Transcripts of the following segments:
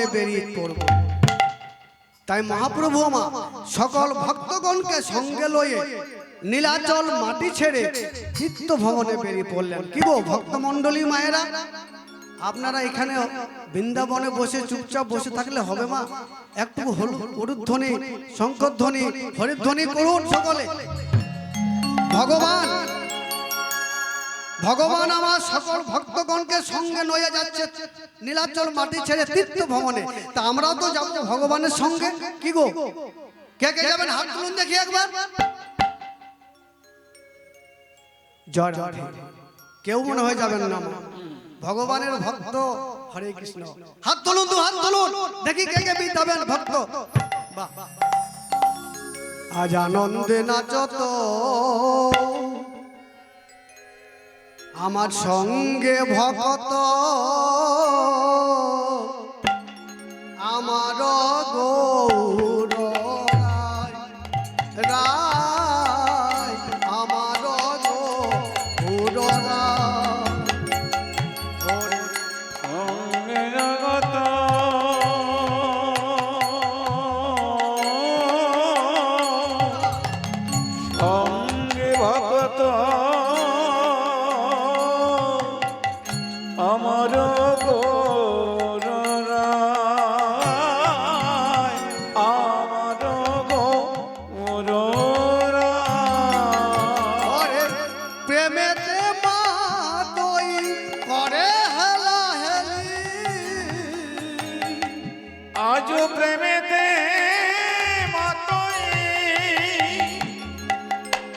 ভবনে বেরিয়ে পড়ব। তাই মহাপ্রভু আমার সকল ভক্তগণকে সঙ্গে লয়ে নীলাচল মাটি ছেড়ে চিত্ত ভবনে বেরিয়ে পড়লেন। কি গো ভক্তমণ্ডলী মায়েরা, আপনারা এখানে বৃন্দাবনে বসে চুপচাপ বসে থাকলে হবে মা? একটু হলুধ্বনি, শঙ্করধ্বনি, হরিধ্বনি করুন সকলে। ভগবান ভগবান আমার সকল ভক্তগণকে সঙ্গে নয়ে যাচ্ছে নীলাচল মাটি ছেড়ে তীর্থ ভবনে। তা আমরাও তো যাবো ভগবানের সঙ্গে। কি গো, কে কে যাবেন হাত তুলুন দেখি একবার। জয় রাধে। কেউ মনে হয়ে যাবেন না, ভগবানের ভক্ত। হরে কৃষ্ণ। হাত তুলুন তো, হাত তুলুন দেখি কে কে যাবেন ভক্ত। বাহ, আজ আনন্দে নাচত আমার সঙ্গে ভক্ত, আমার গৌর রায়, আমার গৌর সঙ্গে ভক্ত আমার গৌর রায়, আমার গৌর রায়। প্রেমেতে মাতই করে হেলা হেলি, আজও প্রেমেতে মাতই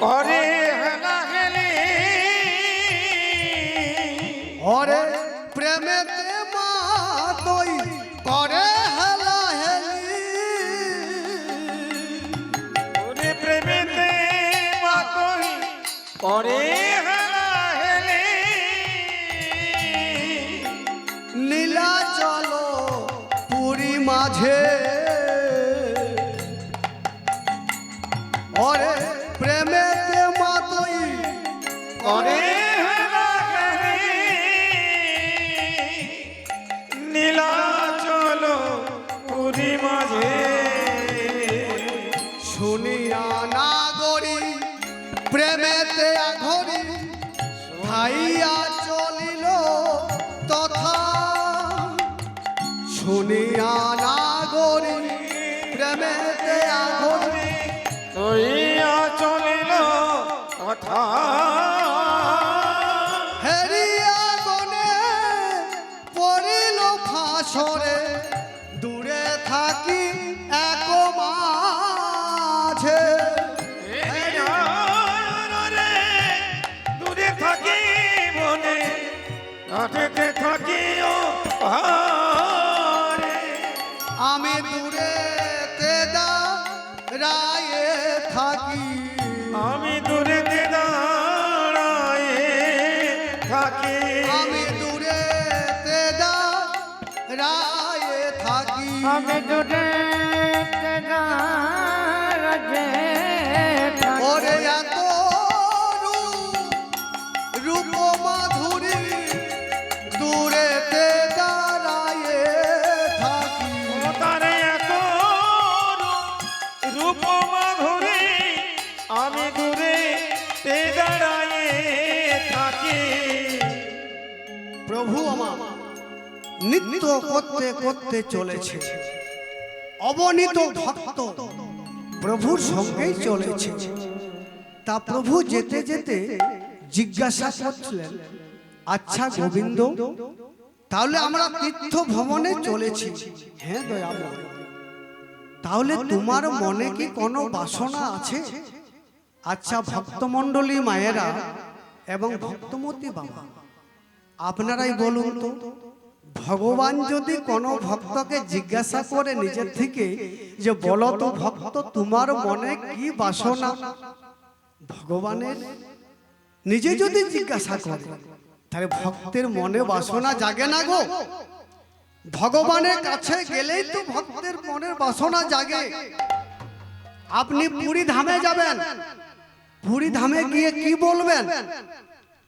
করে হেলা হেলি। ওরে প্রেমেতে মাতই করে হেলা হেলি, ওরে প্রেমেতে মাতই করে হেলা হেলি। নীলাচল পুরী মাঝে, ওরে প্রেমেতে মাতই করে হেলা হেলি। নীলাচল পুরী মাঝে শুনিয়া নাগরি প্রেমেতে আঘরি, ভাইয়া চলিল তথা। শুনিয়া নাগরি প্রেমেতে আঘরি, হইয়া চলিল কথা। হেরিয়া গনে পড়িল ফাঁসরে, দূরে থাকি এক মাঝে। দূরে থাকি মনে, কাছেতে থাকিও পারে। আমি দূরে দাঁড়ায়ে থাকি, আমি দূরে দাঁড়ায়ে থাকি। আমি দূরে দাঁড়ায়ে থাকি, আমি দূরে দাঁড়ায়ে থাকি। ওরে এত রূপ মাধুরী দূরে দাঁড়ায়ে থাকি। তারে এত রূপ মাধুরী আমি দূরে দাঁড়ায়ে থাকি। প্রভু আমার নিত্য করতে করতে চলেছে, অবনীত ভক্ত প্রভুর সঙ্গেই চলেছে। তা প্রভু যেতে যেতে জিজ্ঞাসা করছিলেন, আচ্ছা গোবিন্দ, তাহলে আমরা তীর্থ ভ্রমণে চলেছি। হ্যাঁ দয়াময়, তাহলে তোমার মনে কি কোনো বাসনা আছে? আচ্ছা ভক্তমণ্ডলী মায়েরা এবং ভক্তমতী বাবা, আপনারাই বলুন তো, ভগবান যদি কোনো ভক্তকে জিজ্ঞাসা করে নিজের থেকে যে বলো তো ভক্ত তোমার মনে কি বাসনা, ভগবানের নিজে যদি জিজ্ঞাসা করে তাহলে ভক্তের মনে বাসনা জাগে না গো? ভগবানের কাছে গেলেই তো ভক্তের মনের বাসনা জাগে। আপনি পুরী ধামে যাবেন, পুরী ধামে গিয়ে কি বলবেন?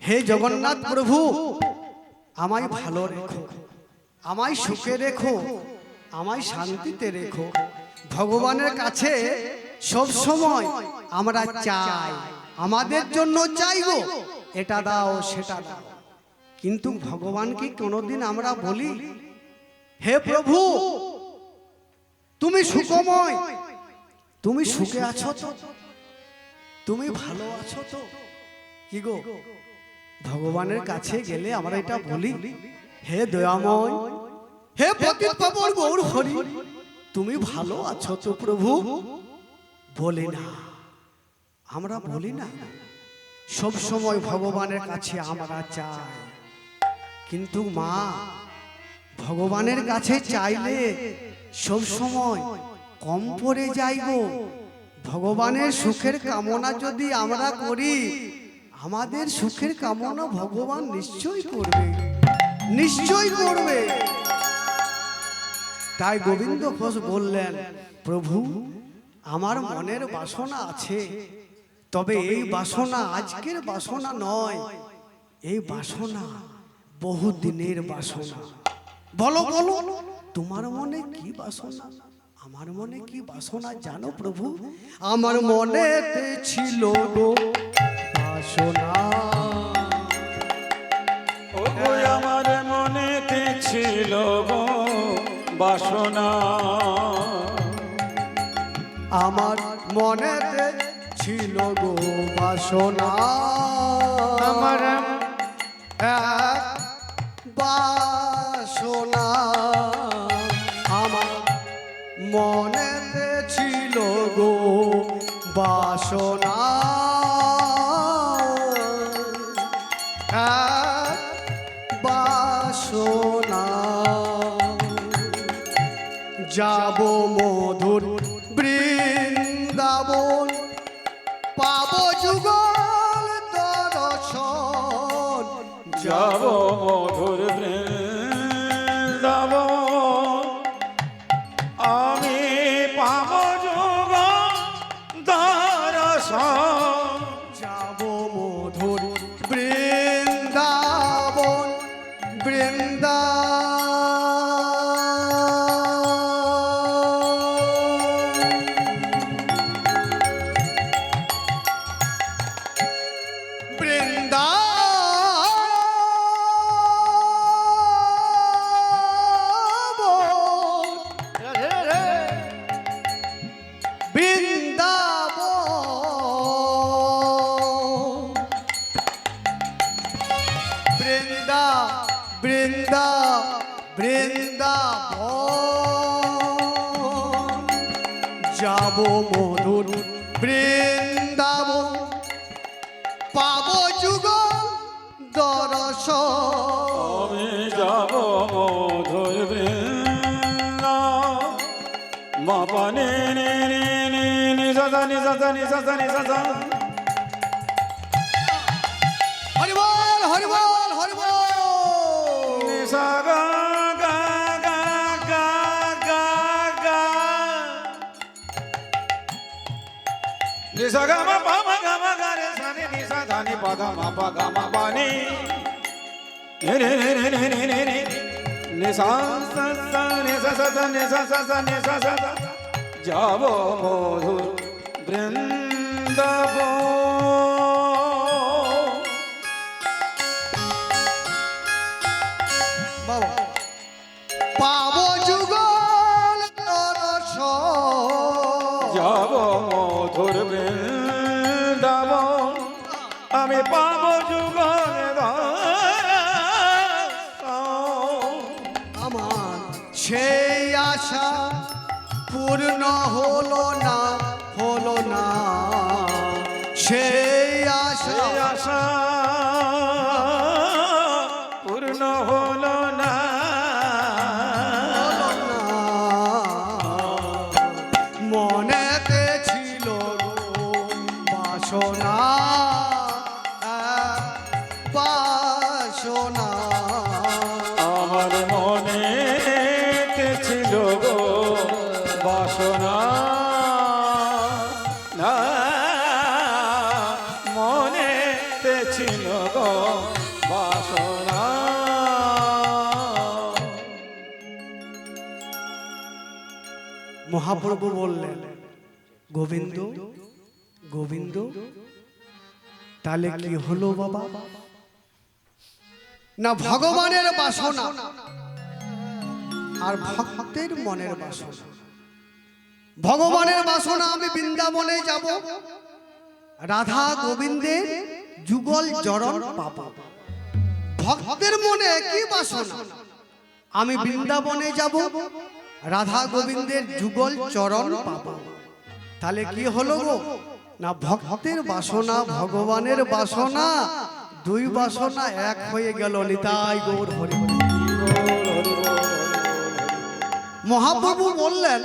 হে জগন্নাথ প্রভু, আমায় ভালো রেখো, আমায় সুখে রেখো, আমায় শান্তিতে রেখো। ভগবানের কাছে সব সময় আমরা চাই, আমাদের জন্য চাইবো, এটা দাও সেটা দাও, কিন্তু ভগবানকে কোনোদিন আমরা বলি হে প্রভু তুমি সুখময়, তুমি সুখে আছো তো, তুমি ভালো আছো তো? কি গো, ভগবানের কাছে গেলে আমরা এটা বলি হে দয়াময়, হে পতিত পাবন গৌর হরি, তুমি ভালো আছো তো প্রভু? বলি না, আমরা বলি না। সব সময় ভগবানের কাছে আমরা চাই, কিন্তু মা ভগবানের কাছে চাইলে সব সময় কম পড়ে যাইব। ভগবানের সুখের কামনা যদি আমরা করি, আমাদের সুখের কামনা ভগবান নিশ্চয়ই করবে, নিশ্চয়ই করবে। তাই গোবিন্দ ঘোষ বললেন, প্রভু আমার মনের বাসনা আছে, তবে এই বাসনা আজকের বাসনা নয়, এই বাসনা বহুদিনের বাসনা। বলো বলো তোমার মনে কি বাসনা? আমার মনে কি বাসনা জানো প্রভু? আমার মনেতে ছিল গো বাসনা, ওগো আমার মনেতে ছিল গো বাসনা, আমার মনেতে ছিল গো বাসনা, আমার এক বাসনা, আমার মনেতে ছিল গো বাসনা, এক বাসনা। যাব মধুর বৃন্দাবন, পাব যুগল দর্শন, যাব মধুর বৃন্দাবন, আমি পাব যোগ দর্শন। যাব মধুর বৃন্দাবন, বৃন্দাবন, যাব মধুর বৃন্দাবন, পাব যুগল দর্শন। আমি যাব মধুর বৃন্দাবন, মা পানে নে নে নে নি সা সা নি সা সা নি সা সা নি সা সা। হরি বল হরি বল হরি বল। নি সা গা গা গা গা গা গা, নি সা গা মা পা মা গা মা গা রে সা নি নি সা ধা নি পা গা মা পা গা মা পা নি নে নে নে নে নে নে নে নে নি সা সা সা নি সা সা সা নি সা সা সা নি সা সা সা। যাব মধুর বৃন্দাবন, বাবা পাব যুগল দর্শন। যাব মধুর বৃন্দাবন, আমি পাব যুগল দর্শন। আমার সেই আশা পূর্ণ হলো না, হলো না, সেই আশা সেই আশা পূর্ণ হলো না, হলো না। মনেতে ছিল গো বাসনা, বাসনা, আমার মনে ছিল গো বাসনা, না মনে ছিল গো বাসনা। মহাপ্রভু বললেন, গোবিন্দ গোবিন্দ, তাহলে কি হলো বাবা? না ভগবানের বাসনা আর ভক্তের মনের বাসনা। ভগবানের বাসনা আমি বৃন্দাবনে যাব, রাধা গোবিন্দের যুগল চরণ পাবো। ভক্তের মনে কি বাসনা? আমি বৃন্দাবনে যাব, রাধা গোবিন্দের যুগল চরণ পাবো। তাহলে কি হলো গো? না ভক্তের বাসনা ভগবানের বাসনা, দুই বাসনা এক হয়ে গেল। নিতাই গৌর হরি হরি। মহাপ্রভু বললেন,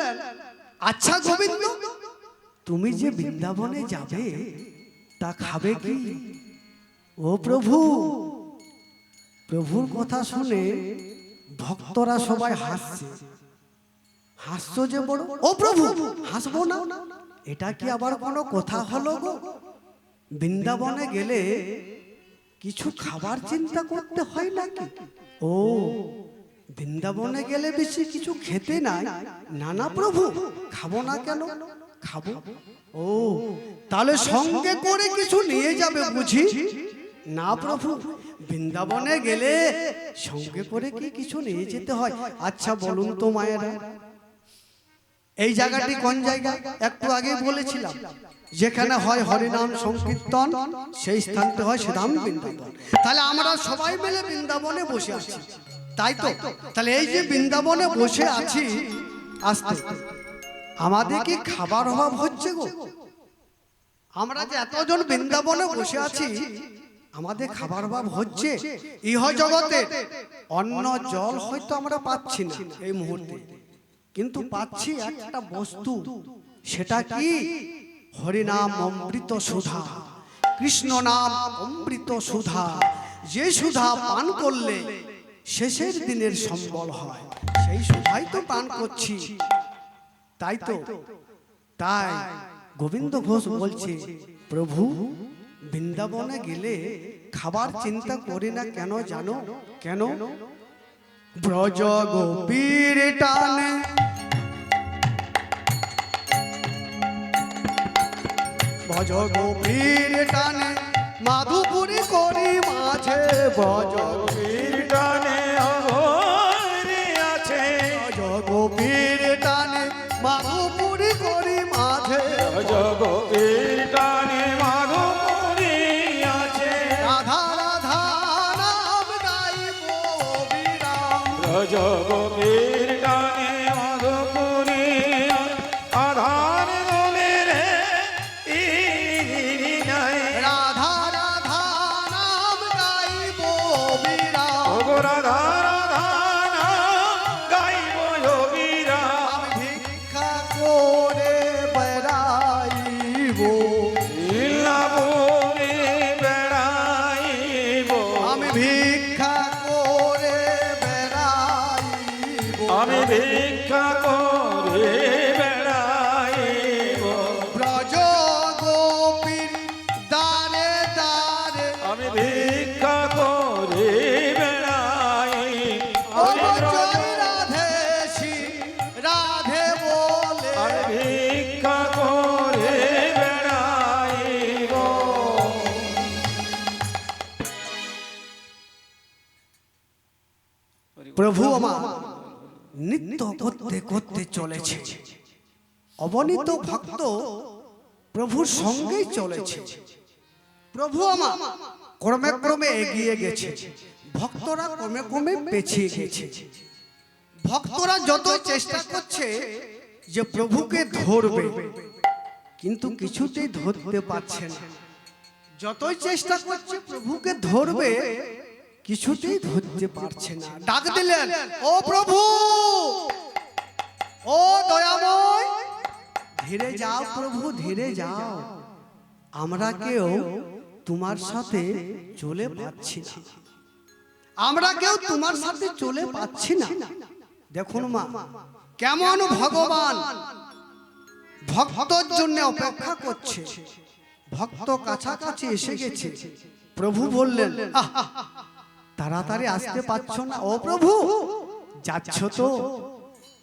আচ্ছা গোবিন্দ, তুমি যে বৃন্দাবনে যাবে তা খাবে কি? ও প্রভু, প্রভুর কথা শুনে ভক্তরা সবাই হাসছে। হাসছো যে বড়? ও প্রভু, হাসবো না? এটা কি আবার কোনো কথা হলো গো? বৃন্দাবনে গেলে কিছু খাবার চিন্তা করতে হয় নাকি? ও, বৃন্দাবনে গেলে বেশি কিছু খেতে নাই? না না প্রভু, খাবো না কেন? খাবো। ও, তাহলে সঙ্গে করে কিছু নিয়ে যাবে বুঝি? না প্রভু, বৃন্দাবনে গেলে সঙ্গে করে কি কিছু নিয়ে যেতে হয়? আচ্ছা বলুন তো মায়েরা, এই জায়গাটি কোন জায়গা? একটু আগে বলেছিলাম, যেখানে হয় হরিনাম সংকীর্তন সেই স্থানটি হয় শ্রীধাম বৃন্দাবন। তাহলে আমরা সবাই মিলে বৃন্দাবনে বসে আছি, তাই তো? তাহলে এই যে বৃন্দাবনে বসে আছি, আস্তে আমাদের কি খাবার অভাব হচ্ছে গো? আমরা যে এতজন বৃন্দাবনে বসে আছি, আমাদের খাবার অভাব হচ্ছে? ইহ জগতে অন্ন জল হয়তো আমরা পাচ্ছি না এই মুহূর্তে, কিন্তু পাচ্ছি একটা বস্তু। সেটা কি? হরিনাম অমৃত সুধা, কৃষ্ণ নাম অমৃত সুধা। যে সুধা পান করলে শেষের দিনের সম্বল হয়, সেই সুধাই তো পান করছি, তাই তো? তাই গোবিন্দ ঘোষ বলছে, প্রভু বৃন্দাবনে গেলে খাবার চিন্তা করি না কেন জানো? কেন? ব্রজ গোপীর টানে, ব্রজ গোপীর টানে মাধুপুরী করি মাঝে। ব্রজ গোপীর টানে অঘরি আছে, ব্রজ গোপীর টানে মাধুপুরী করি মাঝে। ব্রজ গোপীর টানে মাধুপুরী আছে, রাধা রাধা নাম গাইব বিরাম। ব্রজ গোপীর টানে মাধুপুরী আধার দোলে রে নাই। রাধা রাধা নাম গাইব বিরাম। ওগো রাধা রাধা নাম গাইব যোগীরাম। আমি ভিক্ষা করে বেড়াইব, লীলাপুরে বেড়াইব, আমি ভিক্ষা করে বেড়াইব। আমি ভিক্ষা করে বেড়াইব, ব্রজ গোপীর দ্বারে দ্বারে আমি ভিক্ষা করে বেড়াই। ও জয় রাধে শ্রী রাধে বলে আমি ভিক্ষা করে বেড়াইব। প্রভু আমার নৃত্য করতে করতে চলেছে। অবনীত ভক্ত প্রভুর সঙ্গেই চলেছে। প্রভু আমার ক্রমে ক্রমে এগিয়ে গেছে, ভক্তরা ক্রমে ক্রমে পেছিয়ে গেছে। ভক্তরা যত চেষ্টা করছে যে প্রভুকে ধরবে, কিন্তু কিছুতেই ধরতে পারছে না। যতই চেষ্টা করছে প্রভুকে ধরবে, কিছুতেই ধরতে পারছে না। ডাক দিলেন, ও প্রভু, ও দয়াময়, ধীরে যাও প্রভু, ধীরে যাও। আমরা কেউ তোমার সাথে চলে পাচ্ছি না, আমরা কেউ তোমার সাথে চলে পাচ্ছি না। দেখুন মা, কেমন ভগবান ভক্তর জন্য অপেক্ষা করছে। ভক্ত কাছাকাছি এসে গেছে। প্রভু বললেন, আহ, তাড়াতাড়ি আসতে পারছো না? ও প্রভু, যাচ্ছ তো,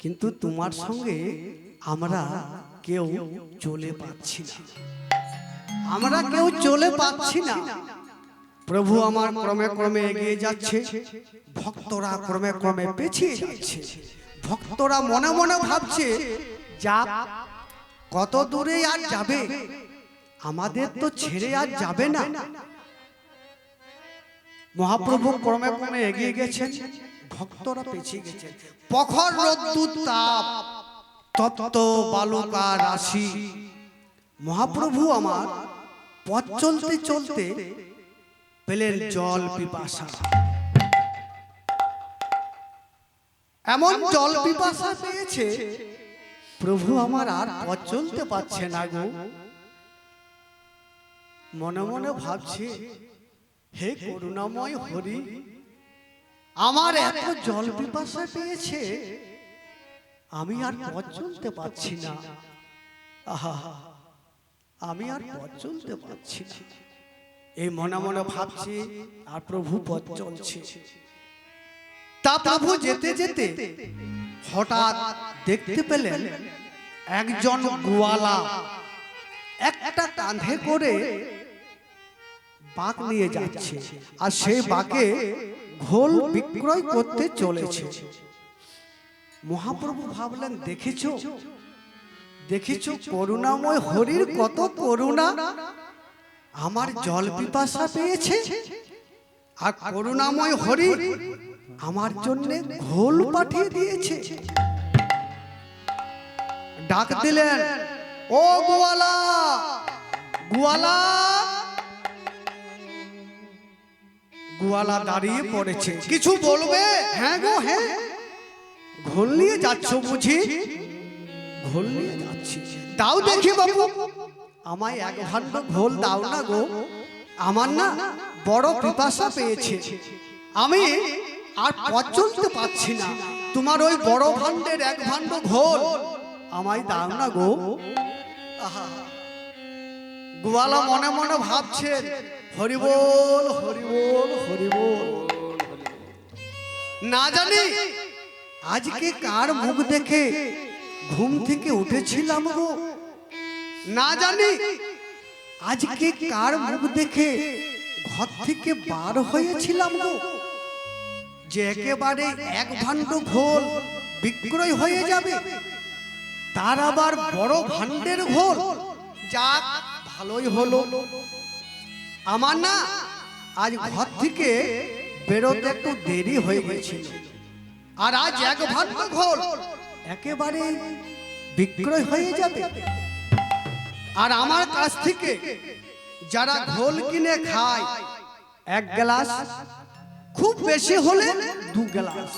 কিন্তু তোমার সঙ্গে আমরা কেউ চলে পাচ্ছি না, আমরা কেউ চলে পাচ্ছি না। প্রভু আমার ক্রমে ক্রমে এগিয়ে যাচ্ছে, ভক্তরা ক্রমে ক্রমে পেছিয়ে যাচ্ছে। ভক্তরা মনে মনে ভাবছে, যা কত দূরে আর যাবে, আমাদের তো ছেড়ে আর যাবে না। মহাপ্রভু ক্রমে ক্রমে এগিয়ে গেছেন, ভক্তরা পেছিয়ে গেছেন। প্রখর রোদ্দুর তাপ, তপ্ত বালুকা রাশি। মহাপ্রভু আমার পথ চলতে চলতে পেলেন জল পিপাসা। এমন জল পিপাসা পেয়েছে, প্রভু আমার আর পথ চলতে পারছে না গো। মনে মনে ভাবছে, হে করুণাময় হরি, আমার এত জল পিপাসা পেয়েছে, আমি আর পথ চলতে পারছি না। আহা, আমি আর পথ চলতে পারছি না। এই মনে মনে ভাবছি, আর প্রভু পথ চলছে। তা প্রভু যেতে যেতে হঠাৎ দেখতে পেলেন একজন গোয়ালা একটা কাঁধে করে বাঁক নিয়ে যাচ্ছে, আর সেই বাঁকে ঘোল বিক্রয় করতে চলেছে। মহাপ্রভু ভাবলেন, দেখেছো দেখেছো করুণাময় হরির কত করুণা, আমার জল পিপাসা পেয়েছে, আর করুণাময় হরি আমার জন্য ঘোল পাঠিয়ে দিয়েছে। ডাক দিলেন, ও গোয়ালা, গোয়ালা। গোয়ালা দাঁড়িয়ে পড়েছে, কিছু বলবে? হ্যাঁ গো হ্যাঁ। ঘোল নিয়ে যাচ্ছ বুঝি? ঘোল নিয়ে যাচ্ছি। দাও দেখি বাবু, আমায় এক ভাণ্ড ঘোল দাও না গো, আমার না বড় পিপাসা পেয়েছে, আমি আর পথ চলতে পারছি না। তোমার ওই বড় ভাণ্ডের এক ভাণ্ড ঘোল আমায় দাও না গো। আহা, গোয়ালা মনে মনে ভাবছে, হরি বল হরি বল হরি বল। না জানি আজকে কার মুখ দেখে ঘুম থেকে উঠেছিলাম গো, না জানি আজকে কার মুখ দেখে ঘর থেকে বার হয়েছিলাম গো, যে একেবারে এক ভাণ্ড ঘোল বিক্রয় হয়ে যাবে, তার আবার বড় ভাণ্ডের ঘোল। যাক, ভালোই হলো। আমার না আজ ঘর থেকে বেরোতে একটু দেরি হয়ে গেছিল, আর আজ এক ভাণ্ড ঘোল একেবারে বিক্রয় হয়ে যাবে। আর আমার কাছ থেকে যারা ঘোল কিনে খায়, এক গ্লাস, খুব বেশি হলে 2 গ্লাস।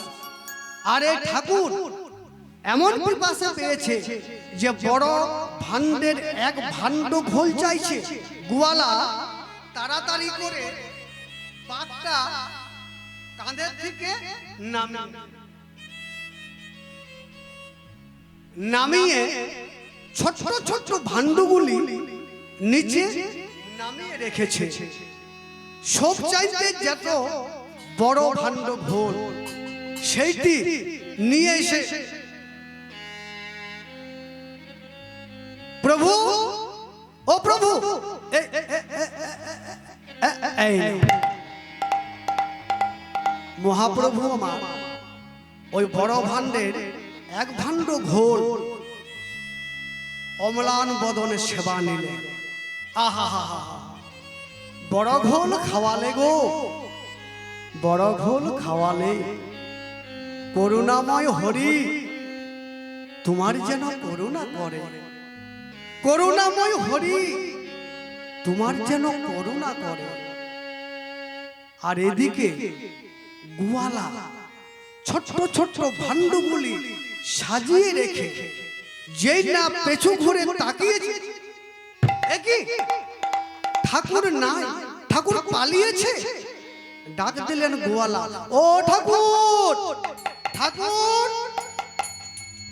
আরে ঠাকুর এমন পিপাসা পেয়েছে যে বড় ভাণ্ডের এক ভাণ্ড ঘোল চাইছে। গোয়ালা তাড়াতাড়ি করে বাঘটা কাঁধের থেকে নামিয়ে ছোট ছোট ভাণ্ডগুলি নিচে নামিয়ে রেখেছে। সব চাইতে যত বড় ভাণ্ড ঘোল সেইটি নিয়ে এসে, প্রভু ও প্রভু, মহাপ্রভু আমার ওই বড় ভাণ্ডের এক ভাণ্ড ঘোল অম্লান বদনে সেবা নিলে। আহা হা হা, বড় ঘোল খাওয়ালে গো, বড় ঘোল খাওয়ালে। করুণাময় হরি তোমার যেন করুণা করে, করুণাময় হরি তোমার যেন করুণা করে। আর এদিকে গোয়ালা ছোট ছোট ভাণ্ডগুলি সাজিয়ে রেখে যেই না পেছু ঘুরে তাকিয়েছে, একই ঠাকুর নাই, ঠাকুর পালিয়েছে। ডাক দিলেন গোয়ালা, ও ঠাকুর, ঠাকুর।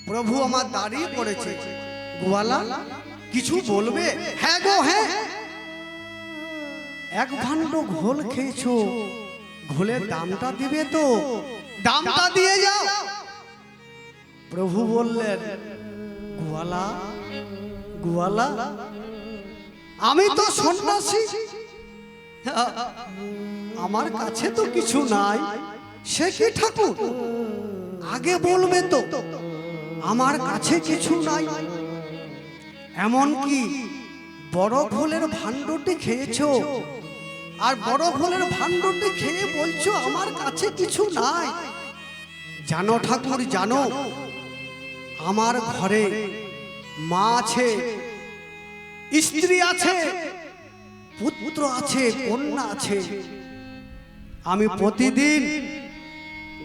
প্রভু আমার দাঁড়িয়ে পড়েছে। গোয়ালা কিছু বলবে? হ্যাঁ গো হ্যাঁ। এক ভাণ্ড ঘোল খেয়েছো, ঘোলের দামটা দিবে তো? দামটা দিয়ে যাও। প্রভু বললেন, গোয়ালা গোয়ালা, আমি তো সন্ন্যাসী, আমার কাছে তো কিছু নাই। সে কি ঠাকুর, আগে বলবে তো আমার কাছে কিছু নাই। এমন কি বড় ফুলের ভাণ্ডটি খেয়েছো, আর বড় ফুলের ভাণ্ডটি খেয়ে বলছো আমার কাছে কিছু নাই। জানো ঠাকুর জানো, আমার ঘরে মা আছে, স্ত্রী আছে, পুত্র আছে, কন্যা আছে। আমি প্রতিদিন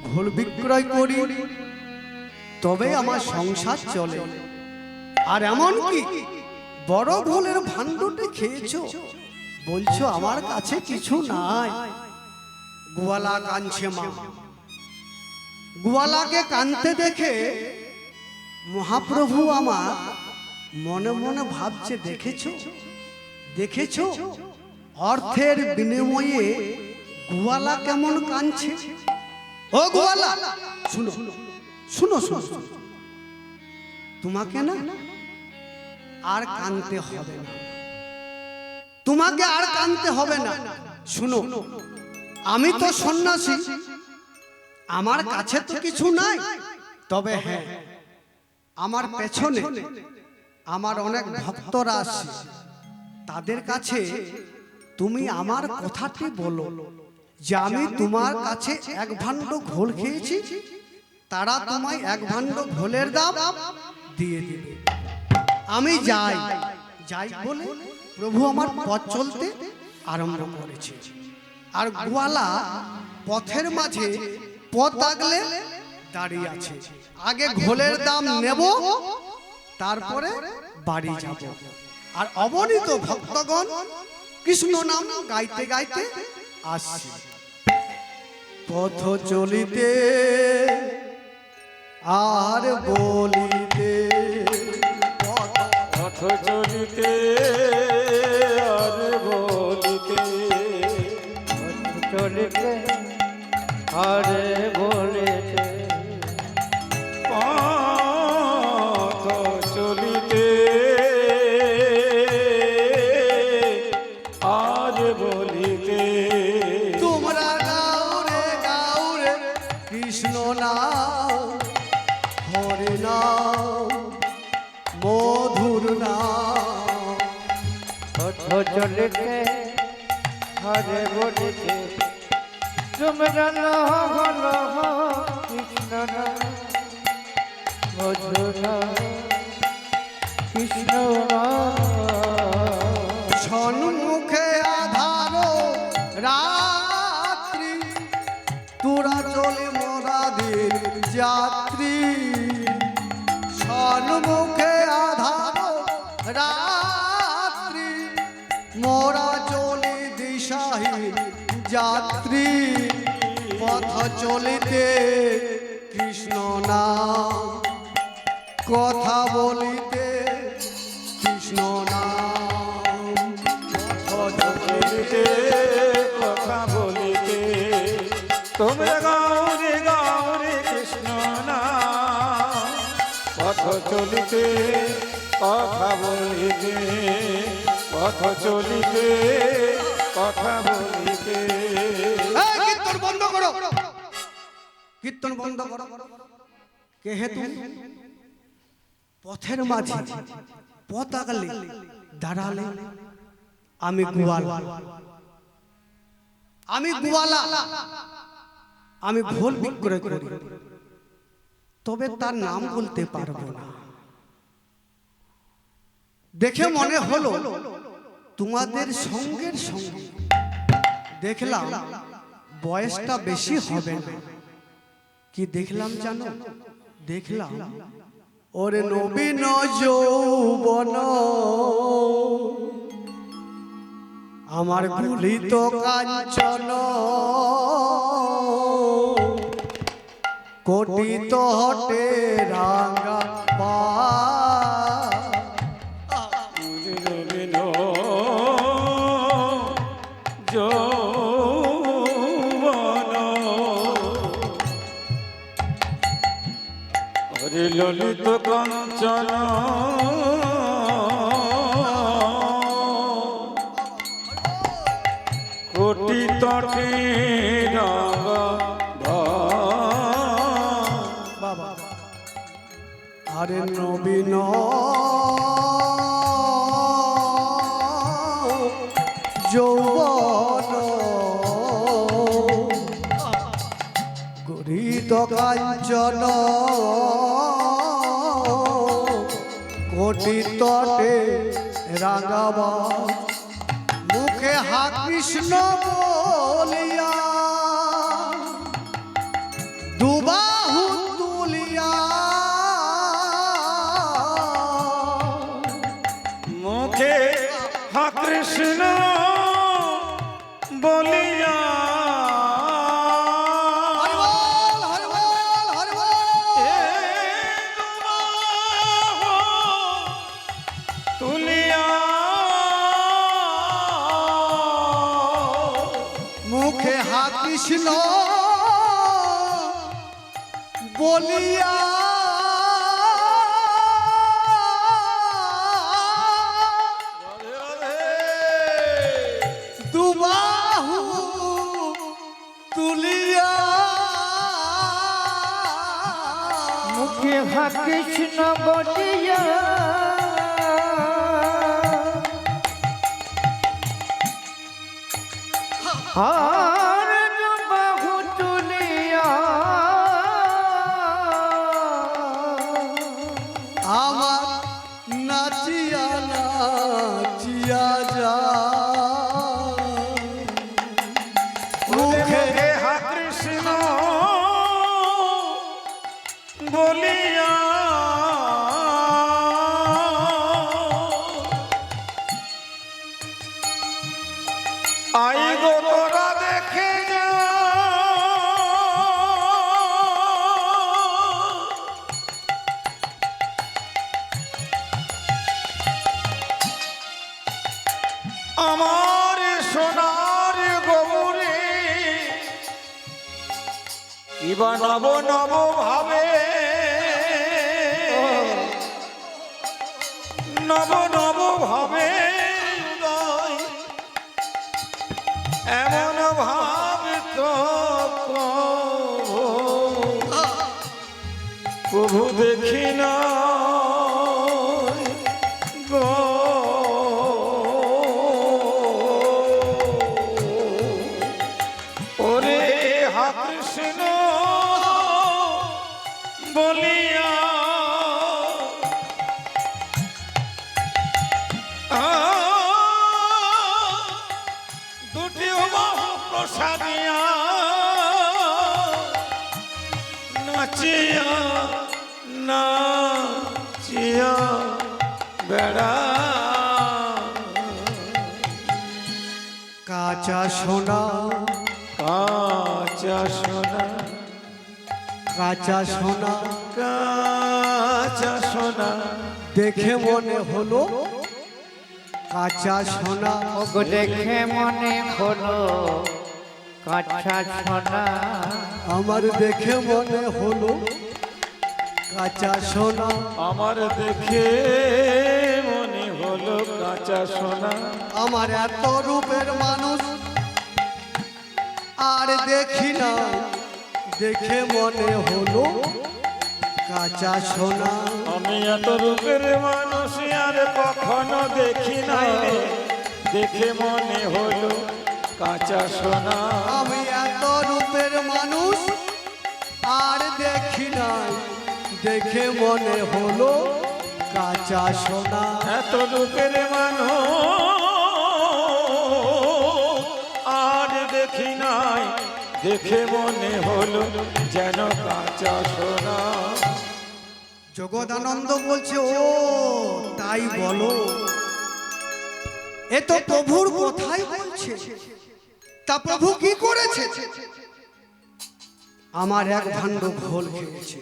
ঘোল বিক্রয় করি, তবে আমার সংসার চলে। আর এমন কি বড় ঘোলের ভাণ্ডটি খেয়েছো, বলছো আমার কাছে কিছু নাই। গোয়ালা কাঁদছে মা। গোয়ালাকে কাঁদতে দেখে মহাপ্রভু আমার মনে মনে ভাবছে, দেখেছো দেখেছো অর্থের বিনিময়ে গোয়ালা কেমন কাঁদছে। ও গোয়ালা, শুনো শুনো শুনো, তোমাকে না আর কাঁদতে হবে না, তোমাকে আর কাঁদতে হবে না। শুনো, আমি তো সন্ন্যাসী, আমার কাছে তো কিছু নাই। তবে হ্যাঁ, আমার পেছনে আমার অনেক ভক্তরা আছে, তাদের কাছে তুমি আমার কথাটি বলো যে আমি তোমার কাছে এক ভাণ্ড ঘোল খেয়েছি, তারা তোমায় এক ভাণ্ড ঘোলের দাম দিয়ে দিবে। আমি যাই যাই বলে প্রভু আমার পথ চলতে আরম্ভ করেছে। আর গোয়ালা পথের মাঝে পথ আগলে দাঁড়িয়ে আছে। আগে ঘোলের দাম নেব, তারপরে বাড়ি যাব। আর অবনীত ভক্তগণ কৃষ্ণ নাম গাইতে গাইতে আসছে। পথ চলিতে আর বলিতে, পথ চলিতে আর বলিতে, চলিতে আরে বলিতে, পথ চলিতে আর বলিতে। তোমরা গাউরে গাউরে কৃষ্ণ নাম, হরে নাম, মধুর নাম। পথ চলিতে আরে বলিতে, তোমরা লহ লহ কৃষ্ণ নাম, মধুর নাম, কৃষ্ণ নাম। সন্মুখে আধারো রাত্রি, তোরা চলে মোরাদের যাত্রী। সন্মুখে আধারো রাত্রি, মোরা চলে দিশাহীন যাত্রী। পথ চলিতে কৃষ্ণ নাম, কথা বলিতে কৃষ্ণ নাম। পথ চলিতে কথা বলিতে, তোমরা গাওরে গাওরে কৃষ্ণ নাম। পথ চলিতে কথা বলিতে, পথ চলিতে কথা বলিতে। কীর্তন বন্ধ করো, কীর্তন বন্ধ করো। কে হেতু পথের মাঝে পথ আগলে দাঁড়ালে। আমি গোয়ালা, আমি গোয়ালা, আমি ঘোল বিক্রয় করি, তবে তার নাম বলতে পারবো না। দেখে মনে হলো তোমাদের সঙ্গের সঙ্গে, দেখলাম বয়সটা বেশি হবে না। কি দেখলাম জানো? দেখলাম ওরে নবীন যৌবন, আমার গলিত কাঞ্চন, কোটিত হটে রাঙা পা। নবীন যৌবন, হরে ললিত কাঞ্চন, কাঞ্চন কোটি তটে বাবা আরে নবীন যৌবন গরিত কাঞ্চন কোটি তটে রাঙাবা মুখে হা কৃষ্ণ বলিয়া দুবাহু তুলিয়া মুখে হা কৃষ্ণ বলিয়া হরি বল, হরি বল, হরি বল। তুলিয়া মুখে হা কৃষ্ণ বলিয়া দুবাহু তুলিয়া মুখে হা কৃষ্ণ বলিয়া আর বাহু তুলিয়া আমার নাচিয়া নাচিয়া যা মুখে মুখে হা কৃষ্ণ বলিয়া আই গো তোরা দেখে যা আমার সোনার গৌরে কিবা নব নব ভাবে নব নব ভাবে উদয় এমন ভাব তো প্রভু দেখি না গো ওরে হা কৃষ্ণ বলিয়া দুটি বাহু প্রসাদিয়া নাচিয়া নাচিয়া বেড়া কাঁচা সোনা কাঁচা সোনা কাঁচা সোনা কাঁচা সোনা দেখে মনে হলো কাঁচা সোনা ওগো দেখে মনে হলো কাঁচা সোনা আমার দেখে মনে হলো কাঁচা সোনা আমার দেখে মনে হলো কাঁচা সোনা আমার এত রূপের মানুষ আর দেখি না দেখে মনে হলো কাঁচা সোনা আমি এত রূপের মানুষ আর কখনো দেখি নাই রে দেখে মনে হলো কাঁচা সোনা আমি এত রূপের মানুষ আর দেখি নাই দেখে মনে হলো কাঁচা সোনা এত রূপের মানুষ আর দেখি নাই দেখে মনে হলো যেন কাঁচা সোনা জগদানন্দ বলছে ও তাই বলো এ তো প্রভুর কথাই বলছে তা প্রভু কি করেছে আমার এক ভাণ্ড ঘোল খেয়েছে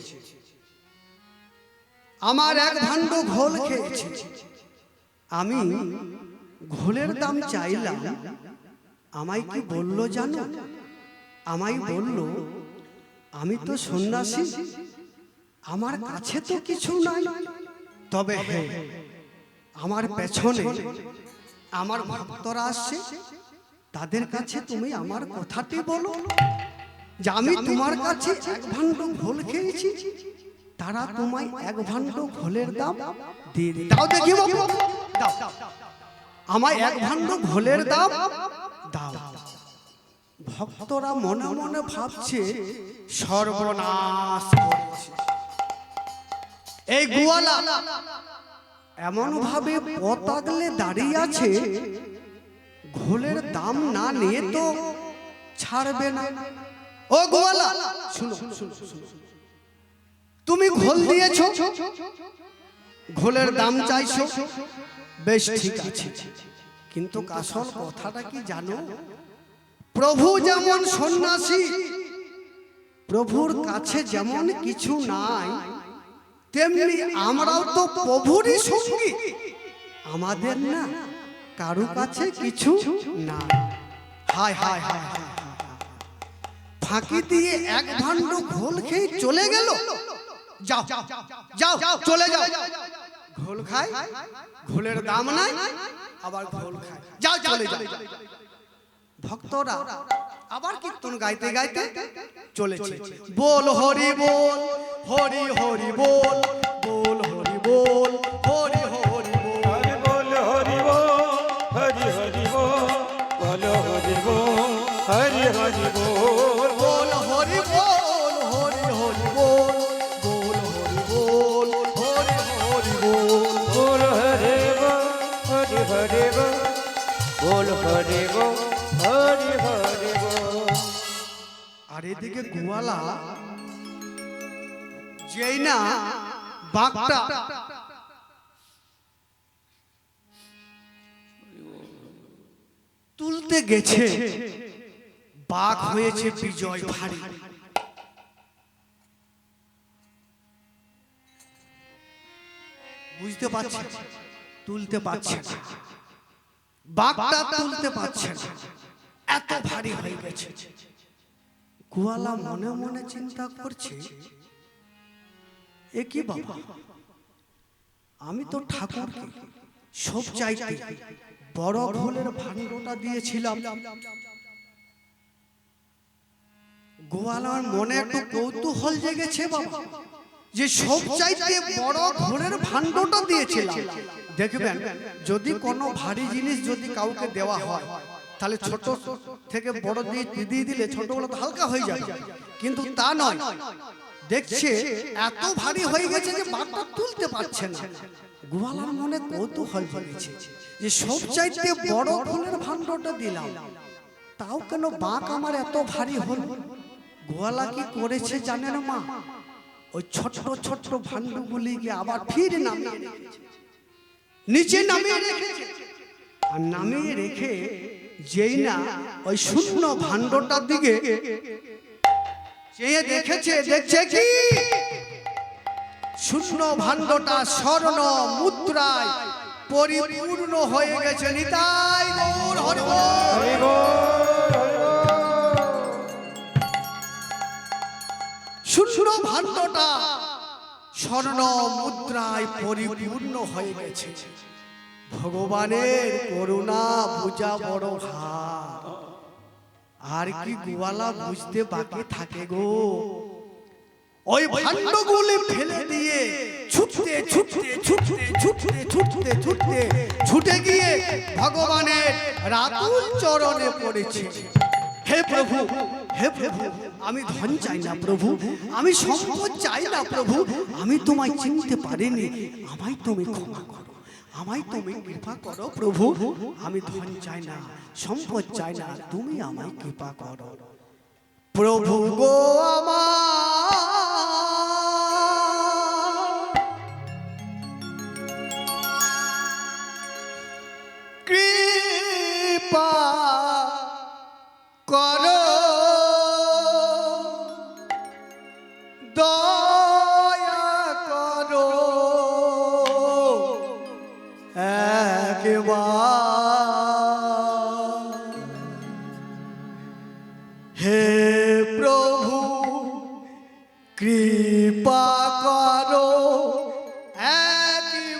আমার এক ভাণ্ড ঘোল খেয়েছে আমি ঘোলের দাম চাইলাম আমায় কি বললো জানো আমায় বলল আমি তো সন্ন্যাসী আমার কাছে তো কিছু নাই তবে হ্যাঁ, আমার পেছনে আমার ভক্তরা আসছে, তাদের কাছে তুমি আমার কথাটি বলো যে আমি তোমার কাছে এক ভাণ্ড ঘোল খেয়েছি, তারা তোমায় এক ভাণ্ড ঘোলের দাম দিয়ে দিই। দাও দেখি বাবু, দাও, আমায় এক ভাণ্ড ঘোলের দাম দাও। ভক্তরা মনে মনে ভাবছে সর্বনাশ করেছে। এই গোয়ালা এমন ভাবে পতাগলে দাঁড়িয়ে আছে, ঘোলের দাম না নিয়ে তো ছাড়বে না। ও গোয়ালা, শুনো শুনো শুনো, তুমি ঘোল দিয়েছো, ঘোলের দাম চাইছো, বেশ ঠিক আছে, কিন্তু আসল কথাটা কি জানো? প্রভু যেমন সন্ন্যাসী, প্রভুর কাছে যেমন কিছু নাই, তেমনি আমরাও তো প্রভুরই সঙ্গী, আমাদের না কারো কাছে কিছু না। হায় হায় হায় হায়, ফাঁকি দিয়ে এক ভাণ্ড ঘোল খেয়ে চলে গেল। যাও যাও চলে যাও, ঘোল খায়, ঘোলের দাম নাই, আবার ঘোল খায়, যাও চলে যাও। ভক্তরা আবার কীর্তন গাইতে গাইতে চলেছে। বল হরি বল, হরি হরি বল, বল হরি বল, হরি হরি বল, হরি বল হরি বল, হরি হরি বল, বল হরি বল, হরি হরি বল, বল হরি বল, হরি হরি বল, বল হরি বল, হরি হরি বল, बोल हरे बो हरि हरे बो बोल हरे बो हरि हरे बो। আর এদিকে গোয়ালা যেই না বাঘটা তুলতে গেছে, বাঘ হয়েছে বিজয় ভারী। বুঝতে পারছে, তুলতে পারছে না, বাঘটা তুলতে পারছে না, এত ভারী হয়ে গেছে। গোয়ালা মনে মনে চিন্তা করছে, এ কি বাবা, আমি তো ঠাকুরকে সব চাইতে বড় ঘোলের ভাণ্ডটা দিয়েছিলাম। গোয়ালার মনে একটু কৌতূহল জেগেছে বাবা, যে সব চাইতে বড় ঘোলের ভাণ্ডটা দিয়েছিলাম। দেখবেন যদি কোনো ভারী জিনিস যদি কাউকে দেওয়া হয়, তাহলে ছোট থেকে বড় দিয়ে দিলে ছোটগুলো তো হালকা হয়ে যাবে, কিন্তু তা নয়, দেখছে এত ভারী হয়ে গেছে যে বাঘটা তুলতে পারছে না। গোয়ালার মনে কৌতূহল জেগেছে যে সব চাইতে বড় ঘোলের ভাণ্ডটা দিলাম, তাও কেন বাঘ আমার এত ভারী হলো? গোয়ালা কি করেছে জানেন মা? ওই ছোট ছোট ভাণ্ডগুলিকে আবার ফির নামিয়ে রেখেছে, নিচে নামিয়ে রেখেছে। আর নামিয়ে রেখে যেই না ওই শূন্য ভাণ্ডটার দিকে চেয়ে দেখেছে, দেখছে কি শূন্য ভাণ্ডটা স্বর্ণ মুদ্রায় পরিপূর্ণ হয়ে গেছে। নিতাই গৌর হরি বল, হরি বল, শূন্য ভাণ্ডটা স্বর্ণ মুদ্রায় পরিপূর্ণ হয়ে গেছে। ভগবানের করুণা বুঝা বড় ভার, আর কি গোয়ালা বুঝতে বাকি থাকে গো? ওই ভাণ্ডগুলি ফেলে দিয়ে ছুটতে ছুটতে ছুটতে ছুটতে ছুটতে ছুটতে ছুটে গিয়ে ভগবানের রাতুল চরণে পড়েছে। হে প্রভু, হে প্রভু, আমি ধন চাই না প্রভু, আমি সম্পদ চাই না প্রভু, আমি তোমায় চিনতে পারিনি, আমায় তুমি ক্ষমা করো, আমায় তুমি কৃপা করো প্রভু, আমি ধন চাই না, সম্পদ চাই না, তুমি আমায় কৃপা করো প্রভু গো। আমার কৃপা করো, দয়া করো, একবার হে প্রভু কৃপা করো, একবার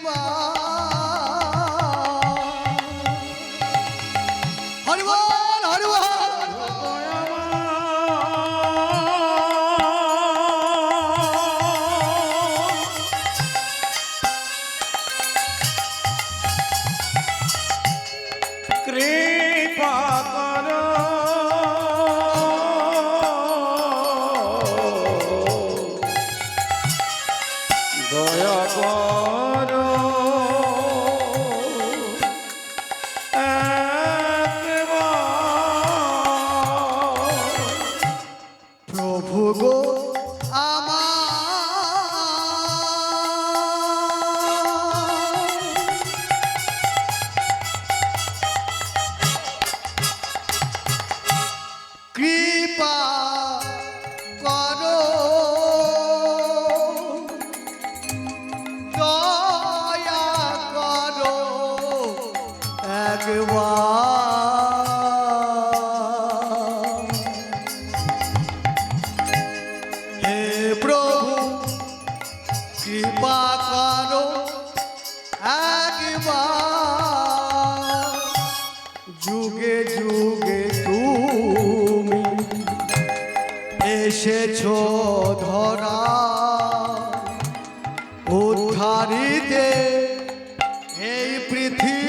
বাড়িতে এই পৃথিবী